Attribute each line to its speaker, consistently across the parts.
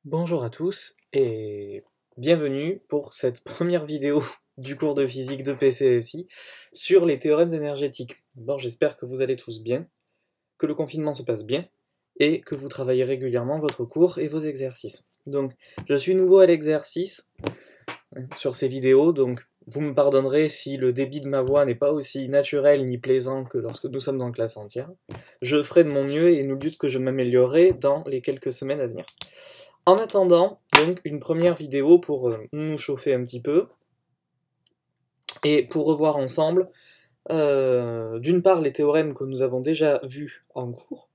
Speaker 1: Bonjour à tous et bienvenue pour cette première vidéo du cours de physique de PCSI sur les théorèmes énergétiques. Bon, j'espère que vous allez tous bien, que le confinement se passe bien et que vous travaillez régulièrement votre cours et vos exercices. Donc, je suis nouveau à l'exercice sur ces vidéos, donc vous me pardonnerez si le débit de ma voix n'est pas aussi naturel ni plaisant que lorsque nous sommes en classe entière. Je ferai de mon mieux et nous doute que je m'améliorerai dans les quelques semaines à venir. En attendant, donc, une première vidéo pour nous chauffer un petit peu, et pour revoir ensemble, d'une part, les théorèmes que nous avons déjà vus en cours,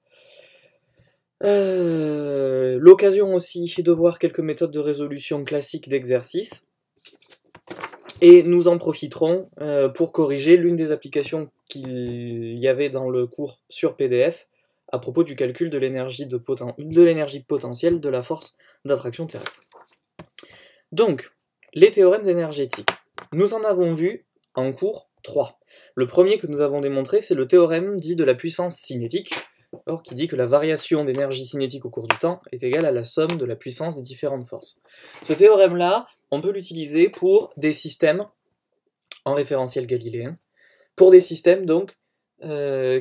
Speaker 1: l'occasion aussi de voir quelques méthodes de résolution classiques d'exercices, et nous en profiterons pour corriger l'une des applications qu'il y avait dans le cours sur PDF, à propos du calcul de l'énergie potentielle de la force d'attraction terrestre. Donc, les théorèmes énergétiques. Nous en avons vu en cours 3. Le premier que nous avons démontré, c'est le théorème dit de la puissance cinétique, qui dit que la variation d'énergie cinétique au cours du temps est égale à la somme de la puissance des différentes forces. Ce théorème-là, on peut l'utiliser pour des systèmes en référentiel galiléen, pour des systèmes donc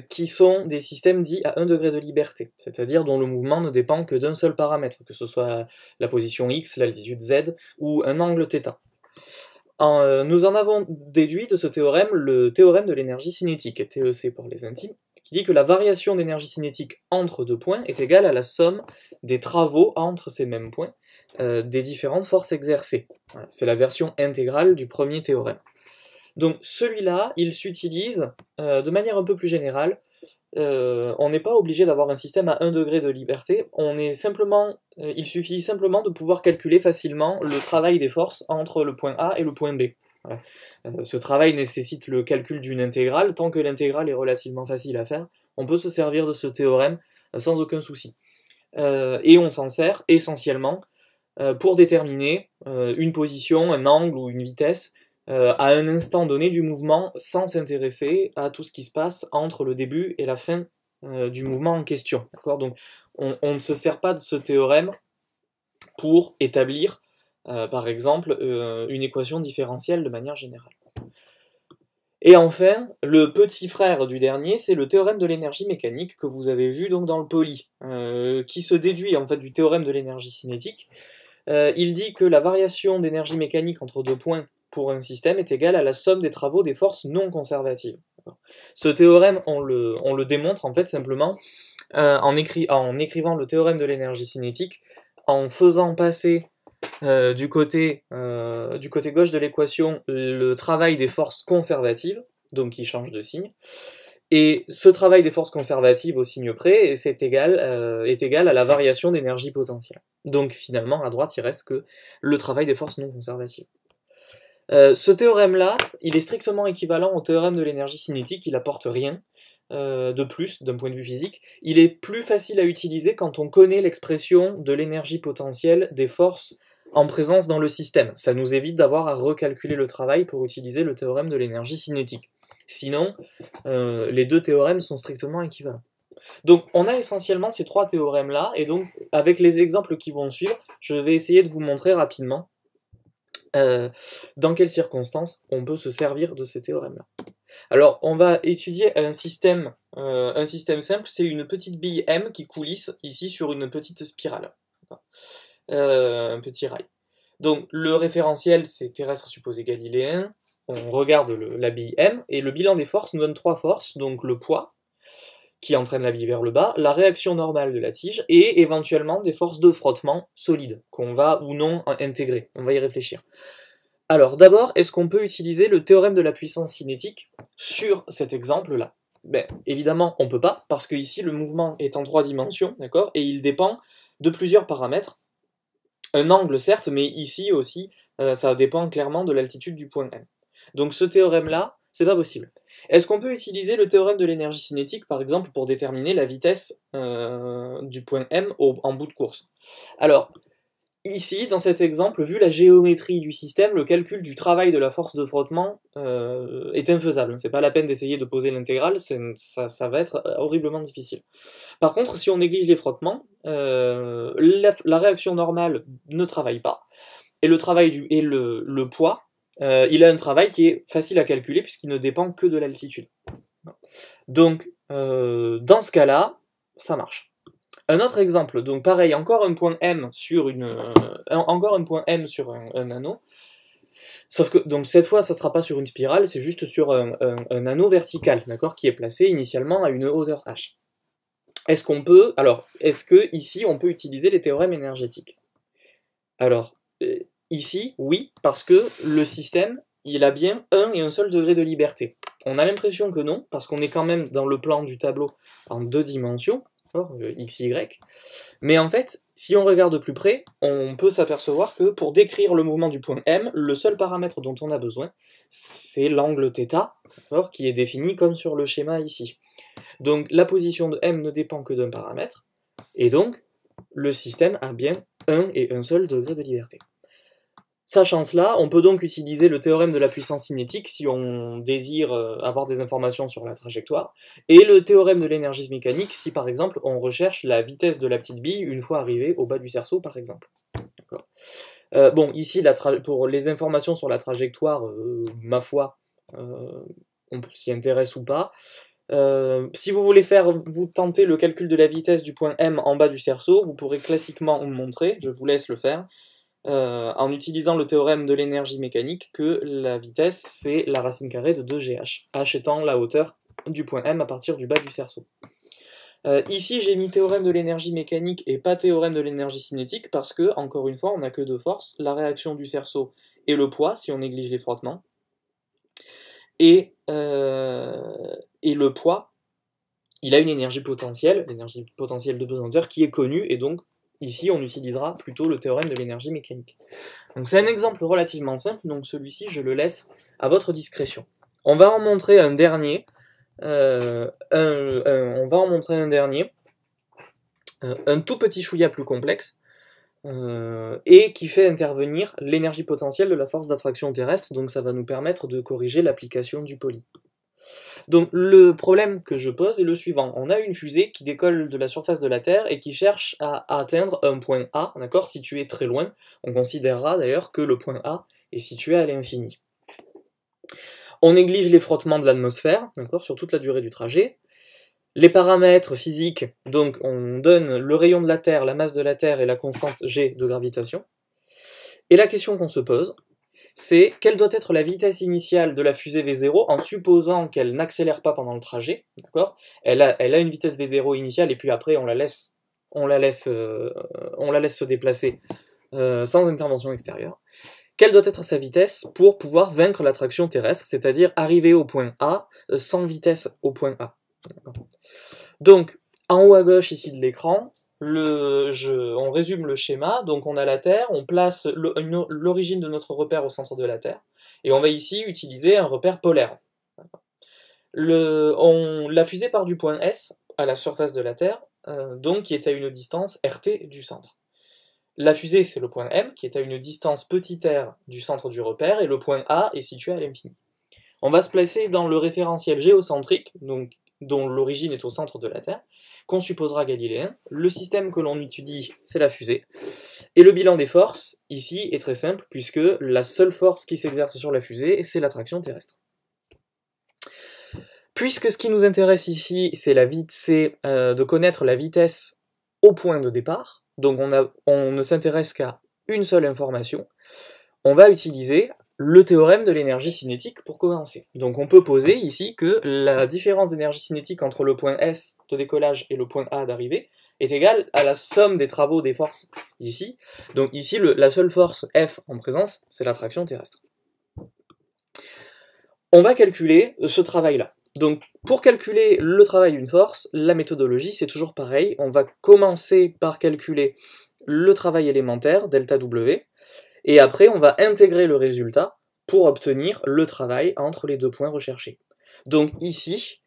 Speaker 1: qui sont des systèmes dits à 1 degré de liberté, c'est-à-dire dont le mouvement ne dépend que d'un seul paramètre, que ce soit la position x, l'altitude z, ou un angle θ. Nous en avons déduit de ce théorème le théorème de l'énergie cinétique, TEC pour les intimes, qui dit que la variation d'énergie cinétique entre deux points est égale à la somme des travaux entre ces mêmes points, des différentes forces exercées. Voilà, c'est la version intégrale du premier théorème. Donc celui-là, il s'utilise de manière un peu plus générale. On n'est pas obligé d'avoir un système à 1 degré de liberté, il suffit simplement de pouvoir calculer facilement le travail des forces entre le point A et le point B. Voilà. Ce travail nécessite le calcul d'une intégrale, tant que l'intégrale est relativement facile à faire, on peut se servir de ce théorème sans aucun souci. Et on s'en sert essentiellement pour déterminer une position, un angle ou une vitesse, à un instant donné du mouvement sans s'intéresser à tout ce qui se passe entre le début et la fin du mouvement en question. Donc on ne se sert pas de ce théorème pour établir, par exemple, une équation différentielle de manière générale. Et enfin, le petit frère du dernier, c'est le théorème de l'énergie mécanique que vous avez vu donc dans le poly, qui se déduit en fait du théorème de l'énergie cinétique. Il dit que la variation d'énergie mécanique entre deux points pour un système est égale à la somme des travaux des forces non conservatives. Ce théorème, on le démontre en fait simplement en écrivant le théorème de l'énergie cinétique, en faisant passer du côté gauche de l'équation le travail des forces conservatives, donc qui change de signe, et ce travail des forces conservatives au signe près est égal à la variation d'énergie potentielle. Donc finalement, à droite, il reste que le travail des forces non conservatives. Ce théorème-là, il est strictement équivalent au théorème de l'énergie cinétique, il apporte rien de plus d'un point de vue physique. Il est plus facile à utiliser quand on connaît l'expression de l'énergie potentielle des forces en présence dans le système. Ça nous évite d'avoir à recalculer le travail pour utiliser le théorème de l'énergie cinétique. Sinon, les deux théorèmes sont strictement équivalents. Donc on a essentiellement ces trois théorèmes-là, et donc avec les exemples qui vont suivre, je vais essayer de vous montrer rapidement dans quelles circonstances on peut se servir de ces théorèmes-là. Alors on va étudier un système simple, c'est une petite bille M qui coulisse ici sur une petite spirale, un petit rail. Donc le référentiel c'est terrestre supposé galiléen, on regarde la bille M, et le bilan des forces nous donne trois forces, donc le poids, qui entraîne la bille vers le bas, la réaction normale de la tige, et éventuellement des forces de frottement solides, qu'on va ou non intégrer, on va y réfléchir. Alors d'abord, est-ce qu'on peut utiliser le théorème de la puissance cinétique sur cet exemple-là? Ben, évidemment, on ne peut pas, parce que ici le mouvement est en 3 dimensions, d'accord, et il dépend de plusieurs paramètres. Un angle certes, mais ici aussi, ça dépend clairement de l'altitude du point M. Donc ce théorème-là, c'est pas possible. Est-ce qu'on peut utiliser le théorème de l'énergie cinétique, par exemple, pour déterminer la vitesse du point M en bout de course? Alors, Ici, dans cet exemple, vu la géométrie du système, le calcul du travail de la force de frottement est infaisable. C'est pas la peine d'essayer de poser l'intégrale, ça va être horriblement difficile. Par contre, si on néglige les frottements, la réaction normale ne travaille pas, et le poids, il a un travail qui est facile à calculer puisqu'il ne dépend que de l'altitude. Donc, dans ce cas-là, ça marche. Un autre exemple, donc pareil, encore un point M sur un anneau, sauf que donc cette fois ça sera pas sur une spirale, c'est juste sur un anneau vertical, d'accord, qui est placé initialement à une hauteur h. Est-ce que ici on peut utiliser les théorèmes énergétiques? Alors, ici, oui, parce que le système, il a bien un et un seul degré de liberté. On a l'impression que non, parce qu'on est quand même dans le plan du tableau en 2 dimensions, x, y, mais en fait, si on regarde de plus près, on peut s'apercevoir que pour décrire le mouvement du point M, le seul paramètre dont on a besoin, c'est l'angle θ, qui est défini comme sur le schéma ici. Donc la position de M ne dépend que d'un paramètre, et donc le système a bien un et un seul degré de liberté. Sachant cela, on peut donc utiliser le théorème de la puissance cinétique si on désire avoir des informations sur la trajectoire, et le théorème de l'énergie mécanique si par exemple on recherche la vitesse de la petite bille une fois arrivé au bas du cerceau par exemple. Bon, ici, pour les informations sur la trajectoire, ma foi, on s'y intéresse ou pas. Si vous voulez vous tenter le calcul de la vitesse du point M en bas du cerceau, vous pourrez classiquement me montrer, je vous laisse le faire, en utilisant le théorème de l'énergie mécanique, que la vitesse c'est la racine carrée de 2gh, h étant la hauteur du point M à partir du bas du cerceau. Ici j'ai mis théorème de l'énergie mécanique et pas théorème de l'énergie cinétique parce que, encore une fois, on n'a que deux forces, la réaction du cerceau et le poids, si on néglige les frottements. Et le poids, il a une énergie potentielle de pesanteur qui est connue, et donc ici on utilisera plutôt le théorème de l'énergie mécanique. Donc c'est un exemple relativement simple, donc celui-ci je le laisse à votre discrétion. On va en montrer un dernier, un tout petit chouïa plus complexe, et qui fait intervenir l'énergie potentielle de la force d'attraction terrestre, donc ça va nous permettre de corriger l'application du poli. Donc le problème que je pose est le suivant. On a une fusée qui décolle de la surface de la Terre et qui cherche à atteindre un point A, d'accord, situé très loin. On considérera d'ailleurs que le point A est situé à l'infini. On néglige les frottements de l'atmosphère, d'accord, sur toute la durée du trajet. Les paramètres physiques, donc on donne le rayon de la Terre, la masse de la Terre et la constante G de gravitation. Et la question qu'on se pose, c'est quelle doit être la vitesse initiale de la fusée V0 en supposant qu'elle n'accélère pas pendant le trajet, d'accord ? Elle a une vitesse V0 initiale et puis après on la laisse se déplacer sans intervention extérieure. Quelle doit être sa vitesse pour pouvoir vaincre l'attraction terrestre, c'est-à-dire arriver au point A sans vitesse au point A. Donc, en haut à gauche ici de l'écran, on résume le schéma. Donc on a la Terre, on place l'origine de notre repère au centre de la Terre, et on va ici utiliser un repère polaire. La fusée part du point S à la surface de la Terre, donc qui est à une distance RT du centre. La fusée, c'est le point M, qui est à une distance petit r du centre du repère, et le point A est situé à l'infini. On va se placer dans le référentiel géocentrique, donc, dont l'origine est au centre de la Terre, qu'on supposera galiléen. Le système que l'on étudie, c'est la fusée. Et le bilan des forces, ici, est très simple, puisque la seule force qui s'exerce sur la fusée, c'est l'attraction terrestre. Puisque ce qui nous intéresse ici, c'est de connaître la vitesse au point de départ, donc on ne s'intéresse qu'à une seule information, on va utiliser le théorème de l'énergie cinétique pour commencer. Donc on peut poser ici que la différence d'énergie cinétique entre le point S de décollage et le point A d'arrivée est égale à la somme des travaux des forces ici. Donc ici, la seule force F en présence, c'est l'attraction terrestre. On va calculer ce travail-là. Donc pour calculer le travail d'une force, la méthodologie c'est toujours pareil. On va commencer par calculer le travail élémentaire, delta W, et après on va intégrer le résultat pour obtenir le travail entre les deux points recherchés. Donc ici,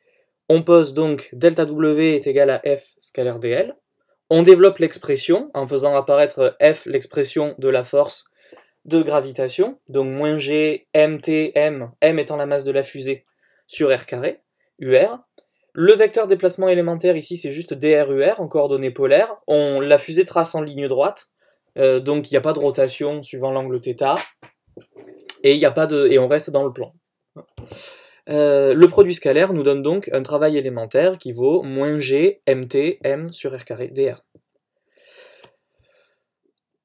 Speaker 1: on pose donc delta W est égal à F scalaire dl, On développe l'expression en faisant apparaître F, l'expression de la force de gravitation, donc moins G, mt, m étant la masse de la fusée, sur r carré, UR. Le vecteur déplacement élémentaire ici c'est juste DRUR en coordonnées polaires. La fusée trace en ligne droite, donc il n'y a pas de rotation suivant l'angle θ, et on reste dans le plan. Le produit scalaire nous donne donc un travail élémentaire qui vaut moins G mt m sur r carré dr.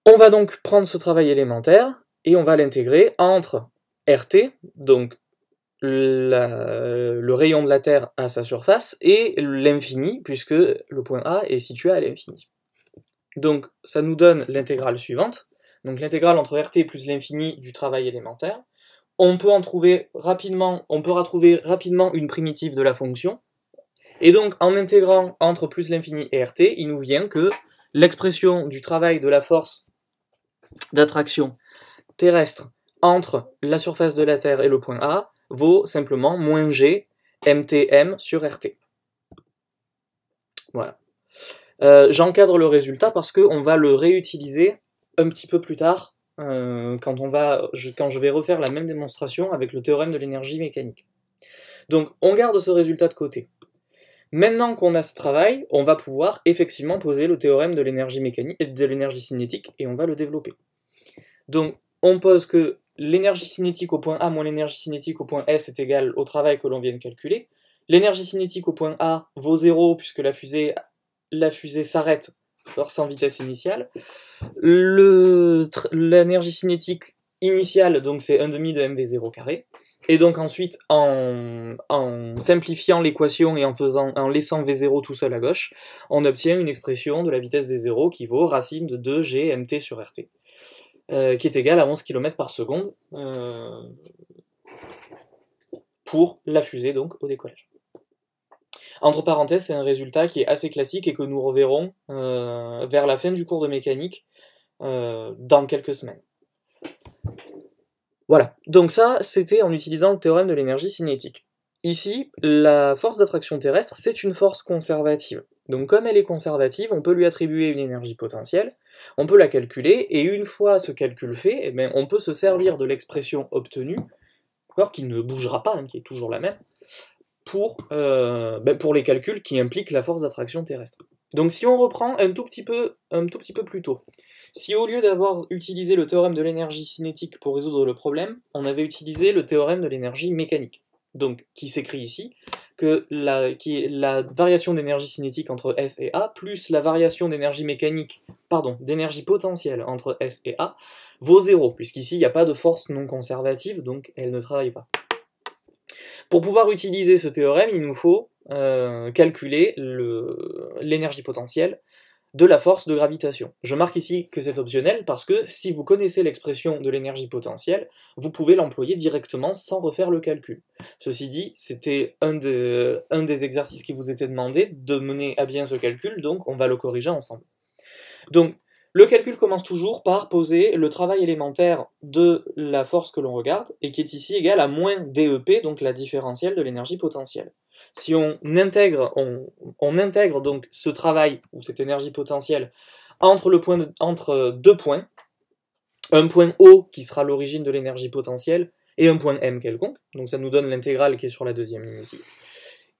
Speaker 1: On va donc prendre ce travail élémentaire et on va l'intégrer entre RT, donc le rayon de la Terre à sa surface, et l'infini, puisque le point A est situé à l'infini. Donc ça nous donne l'intégrale suivante, donc l'intégrale entre RT plus l'infini du travail élémentaire. On peut retrouver rapidement une primitive de la fonction, et donc en intégrant entre plus l'infini et RT, il nous vient que l'expression du travail de la force d'attraction terrestre entre la surface de la Terre et le point A vaut simplement moins G mtm sur RT. Voilà. J'encadre le résultat parce qu'on va le réutiliser un petit peu plus tard quand je vais refaire la même démonstration avec le théorème de l'énergie mécanique. Donc on garde ce résultat de côté. Maintenant qu'on a ce travail, on va pouvoir effectivement poser le théorème de l'énergie mécanique et de l'énergie cinétique et on va le développer. Donc on pose que l'énergie cinétique au point A moins l'énergie cinétique au point S est égale au travail que l'on vient de calculer. L'énergie cinétique au point A vaut 0 puisque la fusée s'arrête sans vitesse initiale. L'énergie cinétique initiale, donc c'est 1/2 de mv0 carré. Et donc ensuite, en simplifiant l'équation et en laissant v0 tout seul à gauche, on obtient une expression de la vitesse v0 qui vaut racine de 2g mt sur rt, qui est égale à 11 km par seconde pour la fusée donc au décollage. Entre parenthèses, c'est un résultat qui est assez classique et que nous reverrons vers la fin du cours de mécanique dans quelques semaines. Voilà, donc ça, c'était en utilisant le théorème de l'énergie cinétique. Ici, la force d'attraction terrestre, c'est une force conservative. Donc comme elle est conservative, on peut lui attribuer une énergie potentielle, on peut la calculer, et une fois ce calcul fait, eh bien, on peut se servir de l'expression obtenue, qui ne bougera pas, qui est toujours la même, pour les calculs qui impliquent la force d'attraction terrestre. Donc si on reprend un tout petit peu plus tôt, si au lieu d'avoir utilisé le théorème de l'énergie cinétique pour résoudre le problème, on avait utilisé le théorème de l'énergie mécanique, donc qui s'écrit ici, qui est la variation d'énergie cinétique entre S et A, plus la variation d'énergie d'énergie potentielle entre S et A, vaut 0, puisqu'ici il n'y a pas de force non conservative, donc elle ne travaille pas. Pour pouvoir utiliser ce théorème, il nous faut calculer l'énergie potentielle de la force de gravitation. Je marque ici que c'est optionnel parce que si vous connaissez l'expression de l'énergie potentielle, vous pouvez l'employer directement sans refaire le calcul. Ceci dit, c'était un des exercices qui vous était demandé de mener à bien ce calcul, donc on va le corriger ensemble. Donc, le calcul commence toujours par poser le travail élémentaire de la force que l'on regarde, et qui est ici égal à moins DEP, donc la différentielle de l'énergie potentielle. Si on intègre donc ce travail, ou cette énergie potentielle, entre deux points, un point O qui sera l'origine de l'énergie potentielle, et un point M quelconque, donc ça nous donne l'intégrale qui est sur la deuxième ligne ici.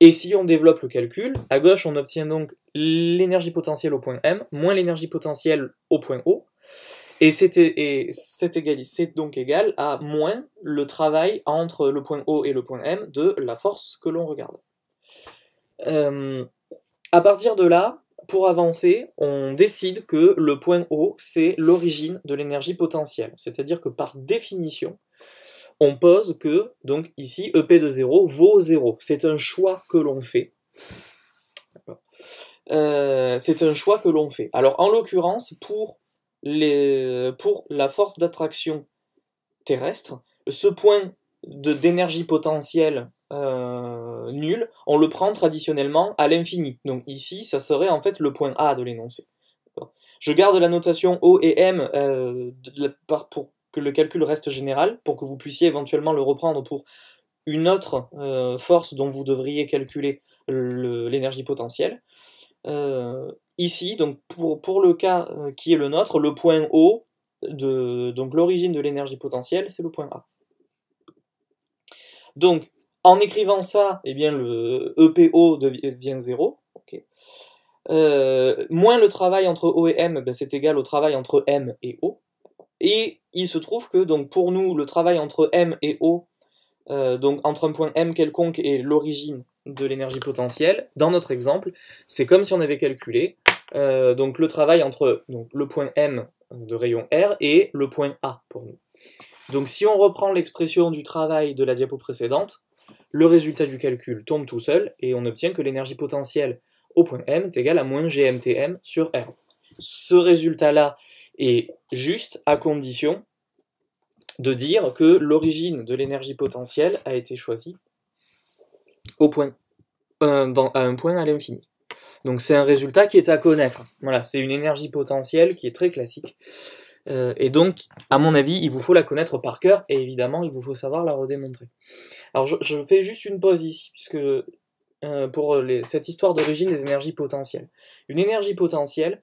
Speaker 1: Et si on développe le calcul, à gauche on obtient donc l'énergie potentielle au point M, moins l'énergie potentielle au point O, et c'est donc égal à moins le travail entre le point O et le point M de la force que l'on regarde. À partir de là, pour avancer, on décide que le point O, c'est l'origine de l'énergie potentielle, c'est-à-dire que par définition, on pose que, donc ici, EP de 0 vaut 0. C'est un choix que l'on fait. C'est un choix que l'on fait. Alors, en l'occurrence, pour la force d'attraction terrestre, ce point d'énergie potentielle nulle, on le prend traditionnellement à l'infini. Donc ici, ça serait en fait le point A de l'énoncé. Je garde la notation O et M pour que le calcul reste général, pour que vous puissiez éventuellement le reprendre pour une autre force dont vous devriez calculer l'énergie potentielle. Ici, donc pour le cas qui est le nôtre, le point O, donc l'origine de l'énergie potentielle, c'est le point A. Donc, en écrivant ça, eh bien, le EPO devient 0. Okay. Moins le travail entre O et M, ben, c'est égal au travail entre M et O. Et il se trouve que donc, pour nous, le travail entre M et O, donc entre un point M quelconque et l'origine de l'énergie potentielle, dans notre exemple, c'est comme si on avait calculé donc le travail entre donc, le point M de rayon R et le point A pour nous. Donc si on reprend l'expression du travail de la diapo précédente, le résultat du calcul tombe tout seul et on obtient que l'énergie potentielle au point M est égale à moins GMTM sur R. Ce résultat-là est juste à condition de dire que l'origine de l'énergie potentielle a été choisie au point, à un point à l'infini. Donc c'est un résultat qui est à connaître. Voilà, c'est une énergie potentielle qui est très classique. Et donc, à mon avis, il vous faut la connaître par cœur, et évidemment, il vous faut savoir la redémontrer. Alors je fais juste une pause ici, puisque pour cette histoire d'origine des énergies potentielles. Une énergie potentielle,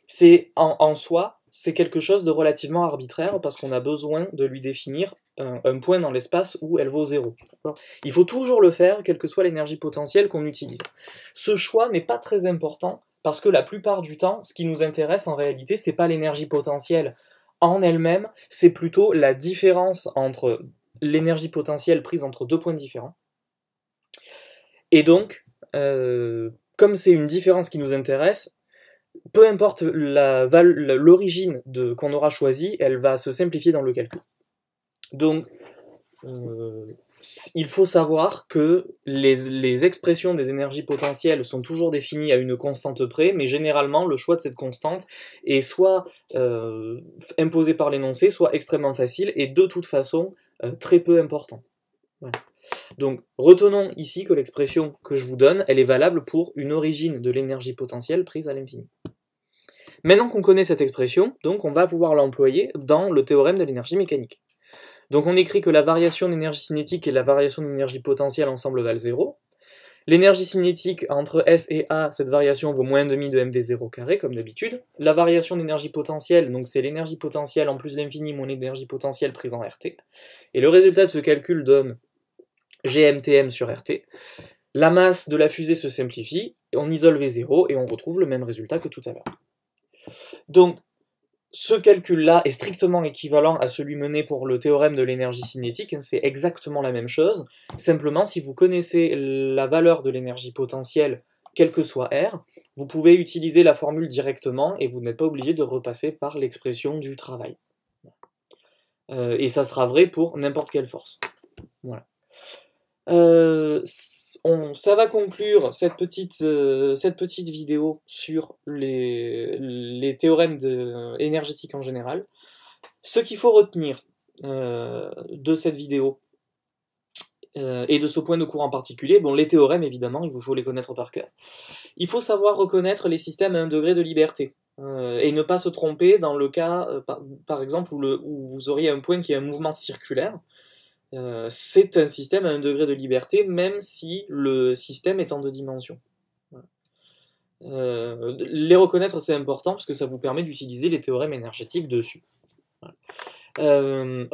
Speaker 1: c'est en soi, c'est quelque chose de relativement arbitraire, parce qu'on a besoin de lui définir un point dans l'espace où elle vaut 0. Il faut toujours le faire, quelle que soit l'énergie potentielle qu'on utilise. Ce choix n'est pas très important, parce que la plupart du temps, ce qui nous intéresse en réalité, c'est pas l'énergie potentielle en elle-même, c'est plutôt la différence entre l'énergie potentielle prise entre deux points différents. Et donc, comme c'est une différence qui nous intéresse, peu importe l'origine qu'on aura choisie, elle va se simplifier dans le calcul. Donc, il faut savoir que les expressions des énergies potentielles sont toujours définies à une constante près, mais généralement le choix de cette constante est soit imposé par l'énoncé, soit extrêmement facile, et de toute façon très peu important. Voilà. Donc retenons ici que l'expression que je vous donne, elle est valable pour une origine de l'énergie potentielle prise à l'infini. Maintenant qu'on connaît cette expression, donc on va pouvoir l'employer dans le théorème de l'énergie mécanique. Donc on écrit que la variation d'énergie cinétique et la variation d'énergie potentielle ensemble valent 0. L'énergie cinétique entre S et A, cette variation vaut moins 1/2 de mv0 carré, comme d'habitude. La variation d'énergie potentielle, donc c'est l'énergie potentielle en plus l'infini moins l'énergie potentielle prise en RT. Et le résultat de ce calcul donne GMTM sur RT. La masse de la fusée se simplifie, on isole V0 et on retrouve le même résultat que tout à l'heure. Donc, ce calcul-là est strictement équivalent à celui mené pour le théorème de l'énergie cinétique, c'est exactement la même chose, simplement si vous connaissez la valeur de l'énergie potentielle, quel que soit R, vous pouvez utiliser la formule directement et vous n'êtes pas obligé de repasser par l'expression du travail. Et ça sera vrai pour n'importe quelle force. Voilà. Ça va conclure cette petite vidéo sur les théorèmes énergétiques en général. Ce qu'il faut retenir de cette vidéo et de ce point de cours en particulier, bon, les théorèmes évidemment, il vous faut les connaître par cœur. Il faut savoir reconnaître les systèmes à un degré de liberté et ne pas se tromper dans le cas, par exemple, où vous auriez un point qui est un mouvement circulaire. C'est un système à un degré de liberté, même si le système est en 2 dimensions. Voilà. Les reconnaître, c'est important, parce que ça vous permet d'utiliser les théorèmes énergétiques dessus. Voilà.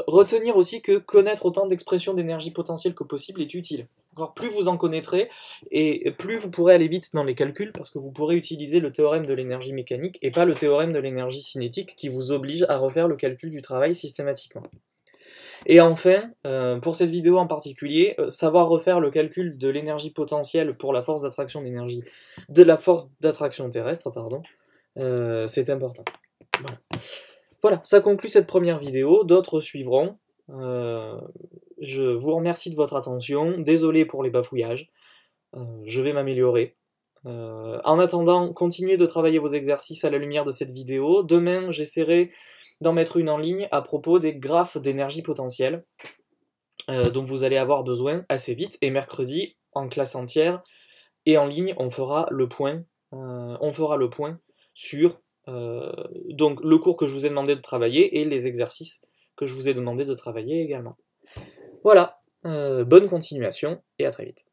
Speaker 1: Retenir aussi que connaître autant d'expressions d'énergie potentielle que possible est utile. Alors, plus vous en connaîtrez, et plus vous pourrez aller vite dans les calculs, parce que vous pourrez utiliser le théorème de l'énergie mécanique, et pas le théorème de l'énergie cinétique, qui vous oblige à refaire le calcul du travail systématiquement. Et enfin, pour cette vidéo en particulier, savoir refaire le calcul de l'énergie potentielle pour la force d'attraction terrestre, pardon, c'est important. Voilà, ça conclut cette première vidéo, d'autres suivront. Je vous remercie de votre attention, désolé pour les bafouillages, je vais m'améliorer. En attendant, continuez de travailler vos exercices à la lumière de cette vidéo. Demain, j'essaierai d'en mettre une en ligne à propos des graphes d'énergie potentielle dont vous allez avoir besoin assez vite, et mercredi, en classe entière et en ligne, on fera le point sur donc le cours que je vous ai demandé de travailler et les exercices que je vous ai demandé de travailler également. Voilà, bonne continuation et à très vite.